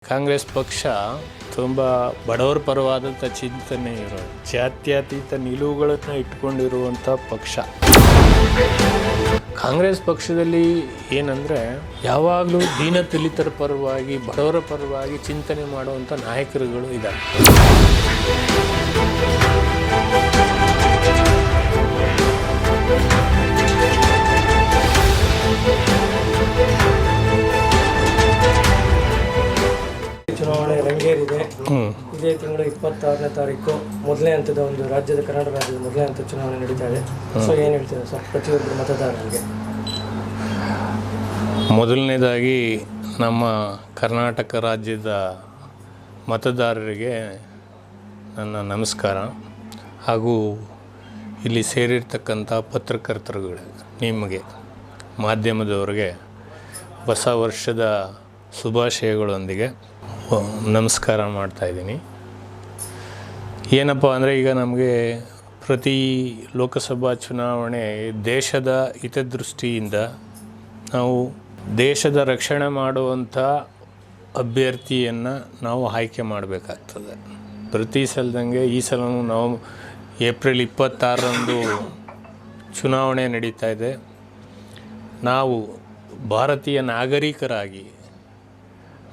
ಕಾಂಗ್ರೆಸ್ ಪಕ್ಷ ತುಂಬ ಬಡವರ ಪರವಾದಂಥ ಚಿಂತನೆ ಇರೋ ಜಾತ್ಯತೀತ ನಿಲುವುಗಳನ್ನು ಇಟ್ಕೊಂಡಿರುವಂಥ ಪಕ್ಷ. ಕಾಂಗ್ರೆಸ್ ಪಕ್ಷದಲ್ಲಿ ಏನಂದರೆ ಯಾವಾಗಲೂ ದೀನದಲಿತರ ಪರವಾಗಿ ಬಡವರ ಪರವಾಗಿ ಚಿಂತನೆ ಮಾಡುವಂಥ ನಾಯಕರುಗಳು ಇದ್ದಾರೆ. ಚುನಾವಣೆ ರಂಗೇರಿದೆ. ಇದೇ ತಿಂಗಳು 26ನೇ ತಾರೀಕು ಮೊದಲನೇ ಹಂತದ ಒಂದು ಕರ್ನಾಟಕ ರಾಜ್ಯದ ಮೊದಲನೇ ಹಂತದ ಚುನಾವಣೆ ನಡೀತಾ ಇದೆ. ಸೊ ಏನು ಹೇಳ್ತೀರಾ ಸರ್ ಪ್ರತಿಯೊಬ್ಬರು ಮತದಾರರಿಗೆ? ಮೊದಲನೇದಾಗಿ ನಮ್ಮ ಕರ್ನಾಟಕ ರಾಜ್ಯದ ಮತದಾರರಿಗೆ ನನ್ನ ನಮಸ್ಕಾರ. ಹಾಗೂ ಇಲ್ಲಿ ಸೇರಿರ್ತಕ್ಕಂಥ ಪತ್ರಕರ್ತರುಗಳು, ನಿಮಗೆ ಮಾಧ್ಯಮದವರಿಗೆ ಹೊಸ ವರ್ಷದ ಶುಭಾಶಯಗಳೊಂದಿಗೆ ನಮಸ್ಕಾರ ಮಾಡ್ತಾಯಿದ್ದೀನಿ. ಏನಪ್ಪ ಅಂದರೆ, ಈಗ ನಮಗೆ ಪ್ರತಿ ಲೋಕಸಭಾ ಚುನಾವಣೆ ದೇಶದ ಹಿತದೃಷ್ಟಿಯಿಂದ ನಾವು ದೇಶದ ರಕ್ಷಣೆ ಮಾಡುವಂಥ ಅಭ್ಯರ್ಥಿಯನ್ನು ನಾವು ಆಯ್ಕೆ ಮಾಡಬೇಕಾಗ್ತದೆ. ಪ್ರತಿ ಸಲದಂಗೆ ಈ ಸಲವೂ ನಾವು ಏಪ್ರಿಲ್ 26ರಂದು ಚುನಾವಣೆ ನಡೀತಾ ಇದೆ. ನಾವು ಭಾರತೀಯ ನಾಗರಿಕರಾಗಿ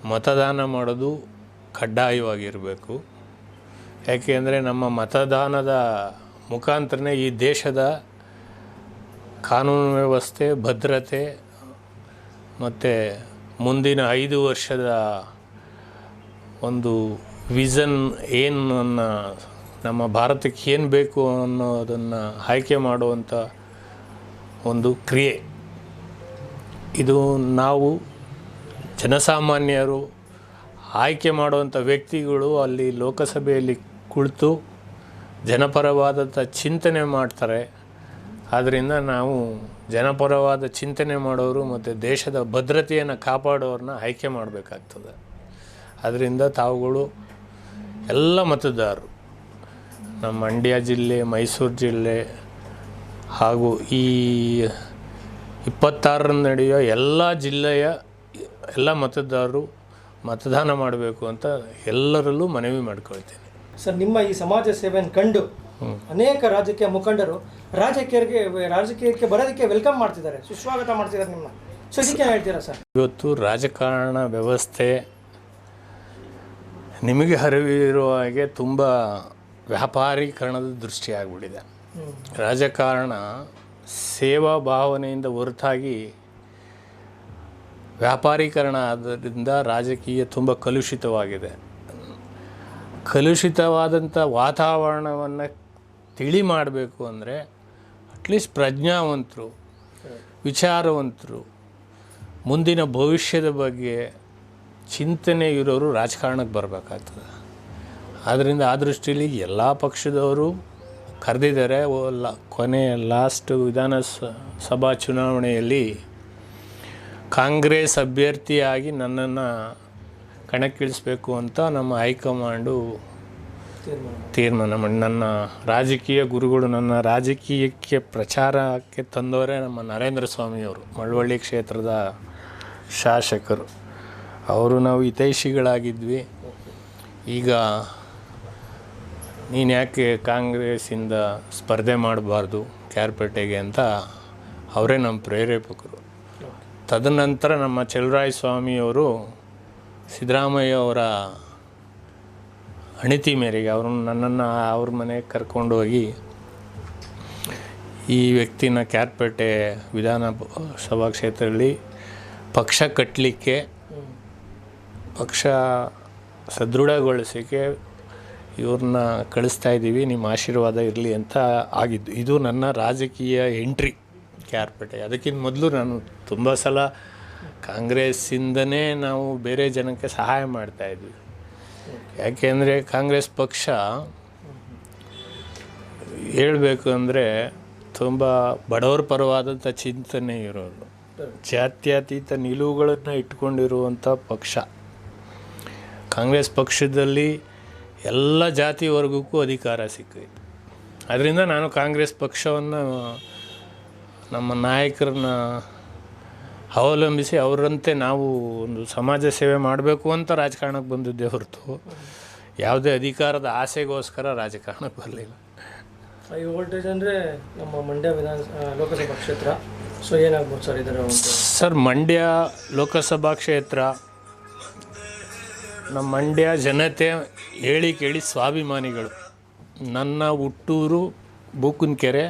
ಮತದಾನ ಮಾಡೋದು ಕಡ್ಡಾಯವಾಗಿರಬೇಕು. ಯಾಕೆ ಅಂದರೆ ನಮ್ಮ ಮತದಾನದ ಮುಖಾಂತರನೇ ಈ ದೇಶದ ಕಾನೂನು ವ್ಯವಸ್ಥೆ, ಭದ್ರತೆ ಮತ್ತು ಮುಂದಿನ 5 ವರ್ಷದ ಒಂದು ವಿಷನ್ ಏನು ನಮ್ಮ ಭಾರತಕ್ಕೆ ಏನು ಬೇಕು ಅನ್ನೋದನ್ನು ಆಯ್ಕೆ ಮಾಡುವಂಥ ಒಂದು ಕ್ರಿಯೆ. ಇದು ನಾವು ಜನಸಾಮಾನ್ಯರು ಆಯ್ಕೆ ಮಾಡುವಂಥ ವ್ಯಕ್ತಿಗಳು ಅಲ್ಲಿ ಲೋಕಸಭೆಯಲ್ಲಿ ಕುಳಿತು ಜನಪರವಾದಂಥ ಚಿಂತನೆ ಮಾಡ್ತಾರೆ. ಆದ್ದರಿಂದ ನಾವು ಜನಪರವಾದ ಚಿಂತನೆ ಮಾಡೋರು ಮತ್ತು ದೇಶದ ಭದ್ರತೆಯನ್ನು ಕಾಪಾಡೋರನ್ನ ಆಯ್ಕೆ ಮಾಡಬೇಕಾಗ್ತದೆ. ಅದರಿಂದ ತಾವುಗಳು ಎಲ್ಲ ಮತದಾರರು, ನಮ್ಮ ಮಂಡ್ಯ ಜಿಲ್ಲೆ, ಮೈಸೂರು ಜಿಲ್ಲೆ ಹಾಗೂ ಈ 26ರಂದು ನಡೆಯೋ ಎಲ್ಲ ಜಿಲ್ಲೆಯ ಎಲ್ಲ ಮತದಾರರು ಮತದಾನ ಮಾಡಬೇಕು ಅಂತ ಎಲ್ಲರಲ್ಲೂ ಮನವಿ ಮಾಡ್ಕೊಳ್ತೀನಿ. ಸರ್, ನಿಮ್ಮ ಈ ಸಮಾಜ ಸೇವೆಯನ್ನು ಕಂಡು ಅನೇಕ ರಾಜಕೀಯ ಮುಖಂಡರು ರಾಜಕೀಯಕ್ಕೆ ಬರೋದಕ್ಕೆ ವೆಲ್ಕಮ್ ಮಾಡ್ತಿದ್ದಾರೆ, ಸುಸ್ವಾಗತ ಮಾಡ್ತಿದ್ದಾರೆ ನಿಮ್ಮ. ಸೊ ಇದಕ್ಕೆ ಹೇಳ್ತೀರಾ ಸರ್? ಇವತ್ತು ರಾಜಕಾರಣ ವ್ಯವಸ್ಥೆ ನಿಮಗೆ ಅರಿವಿರುವ ಹಾಗೆ ತುಂಬ ವ್ಯಾಪಾರೀಕರಣದ ದೃಷ್ಟಿ ಆಗಿಬಿಟ್ಟಿದೆ. ರಾಜಕಾರಣ ಸೇವಾ ಭಾವನೆಯಿಂದ ಹೊರತಾಗಿ ವ್ಯಾಪಾರೀಕರಣ ಆದ್ದರಿಂದ ರಾಜಕೀಯ ತುಂಬ ಕಲುಷಿತವಾಗಿದೆ. ಕಲುಷಿತವಾದಂಥ ವಾತಾವರಣವನ್ನು ತಿಳಿ ಮಾಡಬೇಕು ಅಂದರೆ ಅಟ್ಲೀಸ್ಟ್ ಪ್ರಜ್ಞಾವಂತರು, ವಿಚಾರವಂತರು, ಮುಂದಿನ ಭವಿಷ್ಯದ ಬಗ್ಗೆ ಚಿಂತನೆ ಇರೋರು ರಾಜಕಾರಣಕ್ಕೆ ಬರಬೇಕಾಗ್ತದೆ. ಆದ್ದರಿಂದ ಆ ದೃಷ್ಟಿಯಲ್ಲಿ ಎಲ್ಲ ಪಕ್ಷದವರು ಕರೆದಿದ್ದಾರೆ. ಲಾಸ್ಟ್ ವಿಧಾನಸಭಾ ಚುನಾವಣೆಯಲ್ಲಿ ಕಾಂಗ್ರೆಸ್ ಅಭ್ಯರ್ಥಿಯಾಗಿ ನನ್ನನ್ನು ಕಣಕ್ಕಿಳಿಸ್ಬೇಕು ಅಂತ ನಮ್ಮ ಹೈಕಮಾಂಡು ತೀರ್ಮಾನ ಮಾಡಿ, ನನ್ನ ರಾಜಕೀಯ ಗುರುಗಳು, ನನ್ನ ರಾಜಕೀಯಕ್ಕೆ ಪ್ರಚಾರಕ್ಕೆ ತಂದವರೇ ನಮ್ಮ ನರೇಂದ್ರ ಸ್ವಾಮಿಯವರು, ಮಳವಳ್ಳಿ ಕ್ಷೇತ್ರದ ಶಾಸಕರು. ಅವರು ನಾವು ಹಿತೈಷಿಗಳಾಗಿದ್ವಿ. ಈಗ ನೀನು ಯಾಕೆ ಕಾಂಗ್ರೆಸ್ಸಿಂದ ಸ್ಪರ್ಧೆ ಮಾಡಬಾರ್ದು ಕ್ಯಾರ್ಪೇಟೆಗೆ ಅಂತ ಅವರೇ ನಮ್ಮ ಪ್ರೇರೇಪಕರು. ತದನಂತರ ನಮ್ಮ ಚಲುವರಾಯ ಸ್ವಾಮಿಯವರು ಸಿದ್ದರಾಮಯ್ಯ ಅವರ ಅಣಿತಿ ಮೇರೆಗೆ ನನ್ನನ್ನು ಅವ್ರ ಮನೆಗೆ ಕರ್ಕೊಂಡೋಗಿ ಈ ವ್ಯಕ್ತಿನ ಕ್ಯಾರ್ಪೇಟೆ ವಿಧಾನಸಭಾ ಕ್ಷೇತ್ರದಲ್ಲಿ ಪಕ್ಷ ಕಟ್ಟಲಿಕ್ಕೆ, ಪಕ್ಷ ಸದೃಢಗೊಳಿಸೋಕ್ಕೆ ಇವ್ರನ್ನ ಕಳಿಸ್ತಾ ಇದ್ದೀವಿ, ನಿಮ್ಮ ಆಶೀರ್ವಾದ ಇರಲಿ ಅಂತ ಆಗಿದ್ದು. ಇದು ನನ್ನ ರಾಜಕೀಯ ಎಂಟ್ರಿ ಕ್ಯಾರ್ಪೇಟೆ. ಅದಕ್ಕಿಂತ ಮೊದಲು ನಾನು ತುಂಬ ಸಲ ಕಾಂಗ್ರೆಸ್ಸಿಂದನೇ ನಾವು ಬೇರೆ ಜನಕ್ಕೆ ಸಹಾಯ ಮಾಡ್ತಾಯಿದ್ವಿ. ಯಾಕೆಂದರೆ ಕಾಂಗ್ರೆಸ್ ಪಕ್ಷ ಹೇಳಬೇಕು ಅಂದರೆ ತುಂಬ ಬಡವರ ಪರವಾದಂಥ ಚಿಂತನೆ ಇರೋದು, ಜಾತ್ಯತೀತ ನಿಲುವುಗಳನ್ನು ಇಟ್ಕೊಂಡಿರುವಂಥ ಪಕ್ಷ. ಕಾಂಗ್ರೆಸ್ ಪಕ್ಷದಲ್ಲಿ ಎಲ್ಲ ಜಾತಿ ವರ್ಗಕ್ಕೂ ಅಧಿಕಾರ ಸಿಕ್ಕಿದೆ. ಅದರಿಂದ ನಾನು ಕಾಂಗ್ರೆಸ್ ಪಕ್ಷವನ್ನು, ನಮ್ಮ ನಾಯಕರನ್ನ ಅವಲಂಬಿಸಿ ಅವರಂತೆ ನಾವು ಒಂದು ಸಮಾಜ ಸೇವೆ ಮಾಡಬೇಕು ಅಂತ ರಾಜಕಾರಣಕ್ಕೆ ಬಂದಿದ್ದೇ ಹೊರತು ಯಾವುದೇ ಅಧಿಕಾರದ ಆಸೆಗೋಸ್ಕರ ರಾಜಕಾರಣಕ್ಕೆ ಬರಲಿಲ್ಲ. ಹೈ ವೋಲ್ಟೇಜ್ ಅಂದರೆ ನಮ್ಮ ಮಂಡ್ಯ ಲೋಕಸಭಾ ಕ್ಷೇತ್ರ. ಸೊ ಏನಾಗ್ಬೋದು ಸರ್ ಇದರ ಒಂದು? ಸರ್, ಮಂಡ್ಯ ಲೋಕಸಭಾ ಕ್ಷೇತ್ರ ನಮ್ಮ ಮಂಡ್ಯ ಜನತೆ ಹೇಳಿ ಕೇಳಿ ಸ್ವಾಭಿಮಾನಿಗಳು. ನನ್ನ ಹುಟ್ಟೂರು ಬೂಕನಕೆರೆ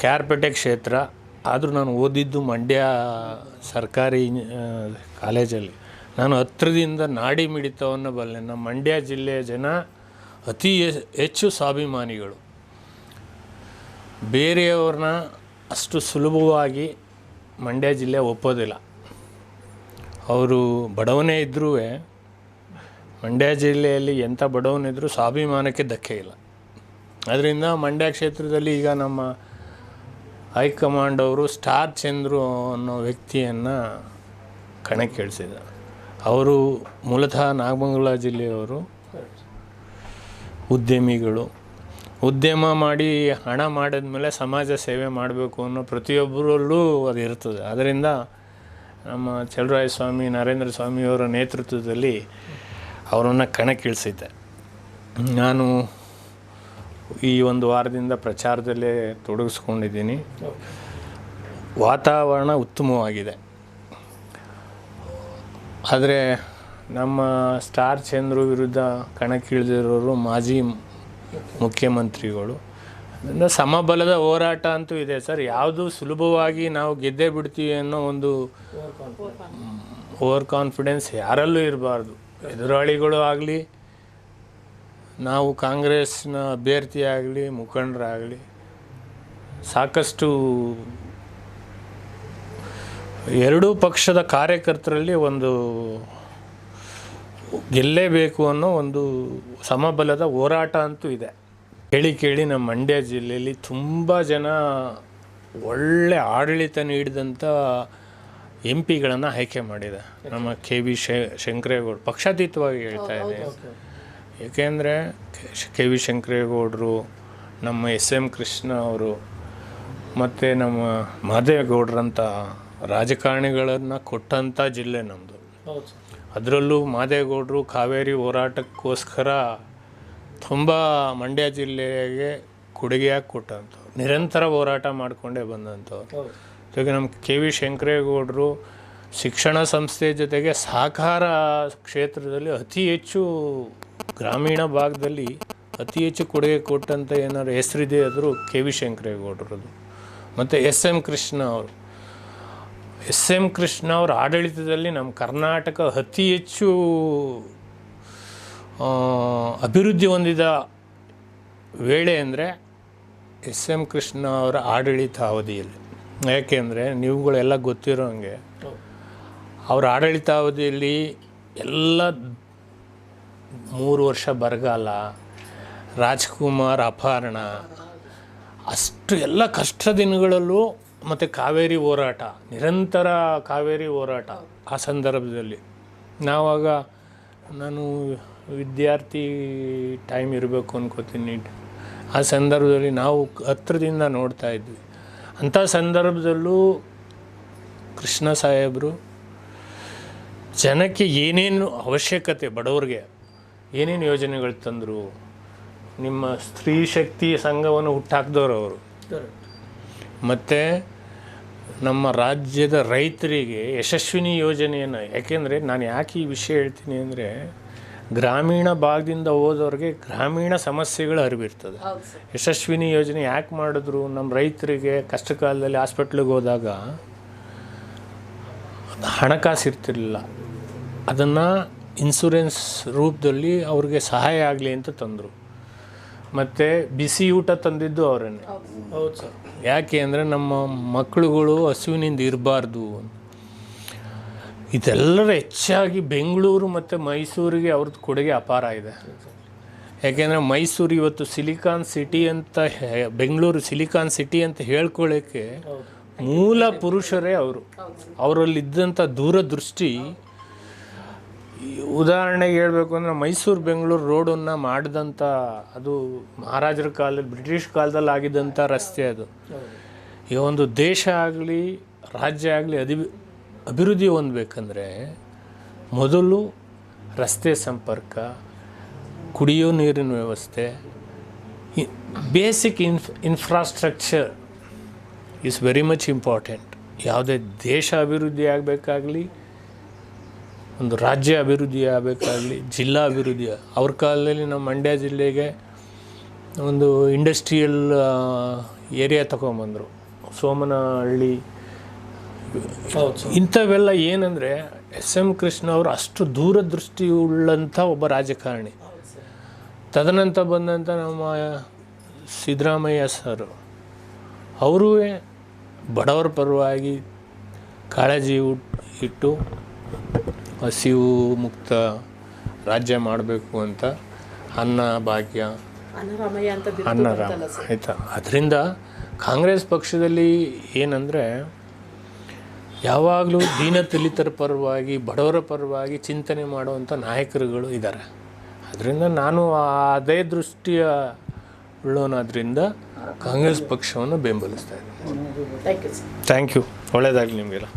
ಕ್ಯಾರ್ಪೇಟೆ ಕ್ಷೇತ್ರ, ಆದರೂ ನಾನು ಓದಿದ್ದು ಮಂಡ್ಯ ಸರ್ಕಾರಿ ಕಾಲೇಜಲ್ಲಿ. ನಾನು ಹತ್ತಿರದಿಂದ ನಾಡಿ ಮಿಡಿತವನ್ನು ಬಲ್ಲೆ. ನಮ್ಮ ಮಂಡ್ಯ ಜಿಲ್ಲೆಯ ಜನ ಅತಿ ಹೆಚ್ಚು ಸ್ವಾಭಿಮಾನಿಗಳು. ಬೇರೆಯವ್ರನ್ನ ಅಷ್ಟು ಸುಲಭವಾಗಿ ಮಂಡ್ಯ ಜಿಲ್ಲೆ ಒಪ್ಪೋದಿಲ್ಲ. ಅವರು ಬಡವನೇ ಇದ್ದರೂ ಮಂಡ್ಯ ಜಿಲ್ಲೆಯಲ್ಲಿ ಎಂಥ ಬಡವನಿದ್ರೂ ಸ್ವಾಭಿಮಾನಕ್ಕೆ ಧಕ್ಕೆ ಇಲ್ಲ. ಅದರಿಂದ ಮಂಡ್ಯ ಕ್ಷೇತ್ರದಲ್ಲಿ ಈಗ ನಮ್ಮ ಹೈಕಮಾಂಡ್ ಅವರು ಸ್ಟಾರ್ ಚಂದ್ರು ಅನ್ನೋ ವ್ಯಕ್ತಿಯನ್ನು ಕಣಕ್ಕೆ ಇಳಿಸಿದ್ದಾರೆ. ಅವರು ಮೂಲತಃ ನಾಗಮಂಗಲ ಜಿಲ್ಲೆಯವರು, ಉದ್ಯಮಿಗಳು. ಉದ್ಯಮ ಮಾಡಿ ಹಣ ಮಾಡಿದ್ಮೇಲೆ ಸಮಾಜ ಸೇವೆ ಮಾಡಬೇಕು ಅನ್ನೋ ಪ್ರತಿಯೊಬ್ಬರಲ್ಲೂ ಅದು ಇರ್ತದೆ. ಅದರಿಂದ ನಮ್ಮ ಚಲುವರಾಯಸ್ವಾಮಿ ನರೇಂದ್ರ ಸ್ವಾಮಿಯವರ ನೇತೃತ್ವದಲ್ಲಿ ಅವರನ್ನು ಕಣಕ್ಕಿಳಿಸಿದ್ದೆ. ನಾನು ಈ ಒಂದು ವಾರದಿಂದ ಪ್ರಚಾರದಲ್ಲೇ ತೊಡಗಿಸ್ಕೊಂಡಿದ್ದೀನಿ. ವಾತಾವರಣ ಉತ್ತಮವಾಗಿದೆ. ಆದರೆ ನಮ್ಮ ಸ್ಟಾರ್ ಚಂದ್ರು ವಿರುದ್ಧ ಕಣಕ್ಕಿಳಿದಿರೋರು ಮಾಜಿ ಮುಖ್ಯಮಂತ್ರಿಗಳು. ಅದರಿಂದ ಸಮಬಲದ ಹೋರಾಟ ಅಂತೂ ಇದೆ ಸರ್. ಯಾವುದು ಸುಲಭವಾಗಿ ನಾವು ಗೆದ್ದೇ ಬಿಡ್ತೀವಿ ಅನ್ನೋ ಒಂದು ಓವರ್ ಕಾನ್ಫಿಡೆನ್ಸ್ ಯಾರಲ್ಲೂ ಇರಬಾರ್ದು. ಎದುರಾಳಿಗಳು ಆಗಲಿ, ನಾವು ಕಾಂಗ್ರೆಸ್ನ ಅಭ್ಯರ್ಥಿ ಆಗಲಿ, ಮುಖಂಡರಾಗಲಿ, ಸಾಕಷ್ಟು ಎರಡೂ ಪಕ್ಷದ ಕಾರ್ಯಕರ್ತರಲ್ಲಿ ಒಂದು ಗೆಲ್ಲೇಬೇಕು ಅನ್ನೋ ಒಂದು ಸಮಬಲದ ಹೋರಾಟ ಅಂತೂ ಇದೆ. ಕೇಳಿ ನಮ್ಮ ಮಂಡ್ಯ ಜಿಲ್ಲೆಯಲ್ಲಿ ತುಂಬ ಜನ ಒಳ್ಳೆ ಆಡಳಿತ ನೀಡಿದಂಥ MP ಗಳನ್ನು ಆಯ್ಕೆ ಮಾಡಿದೆ. ನಮ್ಮ KV ಶಂಕರೇಗೌಡ, ಪಕ್ಷಾತೀತವಾಗಿ ಹೇಳ್ತಾ ಇದ್ದೀನಿ. ಏಕೆಂದರೆ KV ಶಂಕರೇಗೌಡರು, ನಮ್ಮ SM ಕೃಷ್ಣ ಅವರು ಮತ್ತು ನಮ್ಮ ಮಾದೇಗೌಡರಂಥ ರಾಜಕಾರಣಿಗಳನ್ನು ಕೊಟ್ಟಂಥ ಜಿಲ್ಲೆ ನಮ್ಮದು. ಅದರಲ್ಲೂ ಮಾದೇಗೌಡರು ಕಾವೇರಿ ಹೋರಾಟಕ್ಕೋಸ್ಕರ ತುಂಬ ಮಂಡ್ಯ ಜಿಲ್ಲೆಗೆ ಕೊಡುಗೆಯಾಗಿ ಕೊಟ್ಟಂಥವ್ರು, ನಿರಂತರ ಹೋರಾಟ ಮಾಡಿಕೊಂಡೇ ಬಂದಂಥವ್ರು. ಜೊತೆಗೆ ನಮ್ಮ KV ಶಂಕರೇಗೌಡರು ಶಿಕ್ಷಣ ಸಂಸ್ಥೆ ಜೊತೆಗೆ ಸಹಕಾರ ಕ್ಷೇತ್ರದಲ್ಲಿ ಅತಿ ಹೆಚ್ಚು ಗ್ರಾಮೀಣ ಭಾಗದಲ್ಲಿ ಅತಿ ಹೆಚ್ಚು ಕೊಡುಗೆ ಕೊಟ್ಟಂಥ ಏನಾದ್ರು ಹೆಸರಿದೆ ಆದರೂ KV ಶಂಕರೇಗೌಡರದು. ಮತ್ತು SM ಕೃಷ್ಣ ಅವರು. SM ಕೃಷ್ಣ ಅವರ ಆಡಳಿತದಲ್ಲಿ ನಮ್ಮ ಕರ್ನಾಟಕ ಅತಿ ಹೆಚ್ಚು ಅಭಿವೃದ್ಧಿ ಹೊಂದಿದ ವೇಳೆ ಅಂದರೆ SM ಕೃಷ್ಣ ಅವರ ಆಡಳಿತ ಅವಧಿಯಲ್ಲಿ. ಯಾಕೆಂದರೆ ನೀವುಗಳೆಲ್ಲ ಗೊತ್ತಿರೋ ಹಂಗೆ ಅವರ ಆಡಳಿತಾವಧಿಯಲ್ಲಿ ಎಲ್ಲ 3 ವರ್ಷ ಬರಗಾಲ, ರಾಜ್ಕುಮಾರ್ ಅಪಹರಣ, ಅಷ್ಟು ಎಲ್ಲ ಕಷ್ಟ ದಿನಗಳಲ್ಲೂ ಮತ್ತು ಕಾವೇರಿ ಹೋರಾಟ, ನಿರಂತರ ಕಾವೇರಿ ಹೋರಾಟ. ಆ ಸಂದರ್ಭದಲ್ಲಿ ನಾನು ವಿದ್ಯಾರ್ಥಿ ಟೈಮ್ ಇರಬೇಕು ಅನ್ಕೋತೀನಿ. ಆ ಸಂದರ್ಭದಲ್ಲಿ ನಾವು ಹತ್ತಿರದಿಂದ ನೋಡ್ತಾ ಇದ್ವಿ. ಅಂಥ ಸಂದರ್ಭದಲ್ಲೂ ಕೃಷ್ಣ ಸಾಹೇಬರು ಜನಕ್ಕೆ ಏನೇನು ಅವಶ್ಯಕತೆ, ಬಡವ್ರಿಗೆ ಏನೇನು ಯೋಜನೆಗಳು ತಂದರು. ನಿಮ್ಮ ಸ್ತ್ರೀ ಶಕ್ತಿ ಸಂಘವನ್ನು ಹುಟ್ಟಾಕಿದವರು ಅವರು. ಮತ್ತು ನಮ್ಮ ರಾಜ್ಯದ ರೈತರಿಗೆ ಯಶಸ್ವಿನಿ ಯೋಜನೆಯನ್ನು, ಯಾಕೆಂದರೆ ನಾನು ಯಾಕೆ ಈ ವಿಷಯ ಹೇಳ್ತೀನಿ ಅಂದರೆ, ಗ್ರಾಮೀಣ ಭಾಗದಿಂದ ಹೋದವ್ರಿಗೆ ಗ್ರಾಮೀಣ ಸಮಸ್ಯೆಗಳು ಅರಿವಿರ್ತದೆ. ಯಶಸ್ವಿನಿ ಯೋಜನೆ ಯಾಕೆ ಮಾಡಿದ್ರು? ನಮ್ಮ ರೈತರಿಗೆ ಕಷ್ಟ ಕಾಲದಲ್ಲಿ ಹಾಸ್ಪಿಟ್ಲಿಗೆ ಹೋದಾಗ ಹಣಕಾಸು ಇರ್ತಿರಲಿಲ್ಲ, ಅದನ್ನು ಇನ್ಸೂರೆನ್ಸ್ ರೂಪದಲ್ಲಿ ಅವ್ರಿಗೆ ಸಹಾಯ ಆಗಲಿ ಅಂತ ತಂದರು. ಮತ್ತು ಬಿಸಿ ಊಟ ತಂದಿದ್ದು ಅವರನ್ನೇ. ಹೌದು ಸರ್. ಯಾಕೆ ಅಂದರೆ ನಮ್ಮ ಮಕ್ಕಳುಗಳು ಹಸುವಿನಿಂದ ಇರಬಾರ್ದು. ಇದೆಲ್ಲರ ಹೆಚ್ಚಾಗಿ ಬೆಂಗಳೂರು ಮತ್ತು ಮೈಸೂರಿಗೆ ಅವ್ರದ್ದು ಕೊಡುಗೆ ಅಪಾರ ಇದೆ. ಯಾಕೆಂದರೆ ಮೈಸೂರು ಇವತ್ತು ಸಿಲಿಕಾನ್ ಸಿಟಿ ಅಂತ, ಬೆಂಗಳೂರು ಸಿಲಿಕಾನ್ ಸಿಟಿ ಅಂತ ಹೇಳ್ಕೊಳ್ಳೋಕ್ಕೆ ಮೂಲ ಪುರುಷರೇ ಅವರು. ಅವರಲ್ಲಿದ್ದಂಥ ದೂರದೃಷ್ಟಿ. ಉದಾಹರಣೆಗೆ ಹೇಳಬೇಕು ಅಂದರೆ ಮೈಸೂರು ಬೆಂಗಳೂರು ರೋಡನ್ನು ಮಾಡಿದಂಥ, ಅದು ಮಹಾರಾಜರ ಕಾಲದಲ್ಲಿ, ಬ್ರಿಟಿಷ್ ಕಾಲದಲ್ಲಿ ಆಗಿದ್ದಂಥ ರಸ್ತೆ ಅದು. ಈಗ ಒಂದು ದೇಶ ಆಗಲಿ ರಾಜ್ಯ ಆಗಲಿ ಅಭಿವೃದ್ಧಿ ಹೊಂದಬೇಕಂದ್ರೆ ಮೊದಲು ರಸ್ತೆ ಸಂಪರ್ಕ, ಕುಡಿಯೋ ನೀರಿನ ವ್ಯವಸ್ಥೆ, basic infrastructure is very much important. ಯಾವುದೇ ದೇಶ ಅಭಿವೃದ್ಧಿ ಆಗಬೇಕಾಗಲಿ, ಒಂದು ರಾಜ್ಯ ಅಭಿವೃದ್ಧಿ ಆಗಬೇಕಾಗಲಿ, ಜಿಲ್ಲಾ ಅಭಿವೃದ್ಧಿ. ಅವ್ರ ಕಾಲದಲ್ಲಿ ನಮ್ಮ ಮಂಡ್ಯ ಜಿಲ್ಲೆಗೆ ಒಂದು ಇಂಡಸ್ಟ್ರಿಯಲ್ ಏರಿಯಾ ತೊಗೊಂಬಂದರು, ಸೋಮನಹಳ್ಳಿ. ಇಂಥವೆಲ್ಲ ಏನಂದರೆ ಎಸ್.ಎಂ. ಕೃಷ್ಣ ಅವರು ಅಷ್ಟು ದೂರದೃಷ್ಟಿ ಉಳ್ಳಂಥ ಒಬ್ಬ ರಾಜಕಾರಣಿ. ತದನಂತರ ಬಂದಂಥ ನಮ್ಮ ಸಿದ್ದರಾಮಯ್ಯ ಸರ್, ಅವರೂ ಬಡವರ ಪರವಾಗಿ ಕಾಳಜಿ ಇಟ್ಟು ಹಸಿವು ಮುಕ್ತ ರಾಜ್ಯ ಮಾಡಬೇಕು ಅಂತ ಅನ್ನಭಾಗ್ಯ, ಅನ್ನರಾಮ ಆಯಿತಾ. ಅದರಿಂದ ಕಾಂಗ್ರೆಸ್ ಪಕ್ಷದಲ್ಲಿ ಏನಂದರೆ ಯಾವಾಗಲೂ ದೀನದಲಿತರ ಪರವಾಗಿ, ಬಡವರ ಪರವಾಗಿ ಚಿಂತನೆ ಮಾಡುವಂಥ ನಾಯಕರುಗಳು ಇದ್ದಾರೆ. ಅದರಿಂದ ನಾನು ಅದೇ ದೃಷ್ಟಿಯ ಉಳ್ಳೋನಾದ್ರಿಂದ ಕಾಂಗ್ರೆಸ್ ಪಕ್ಷವನ್ನು ಬೆಂಬಲಿಸ್ತಾ ಇದ್ದೀನಿ. Thank you. ಒಳ್ಳೆಯದಾಗಲಿ ನಿಮಗೆಲ್ಲ.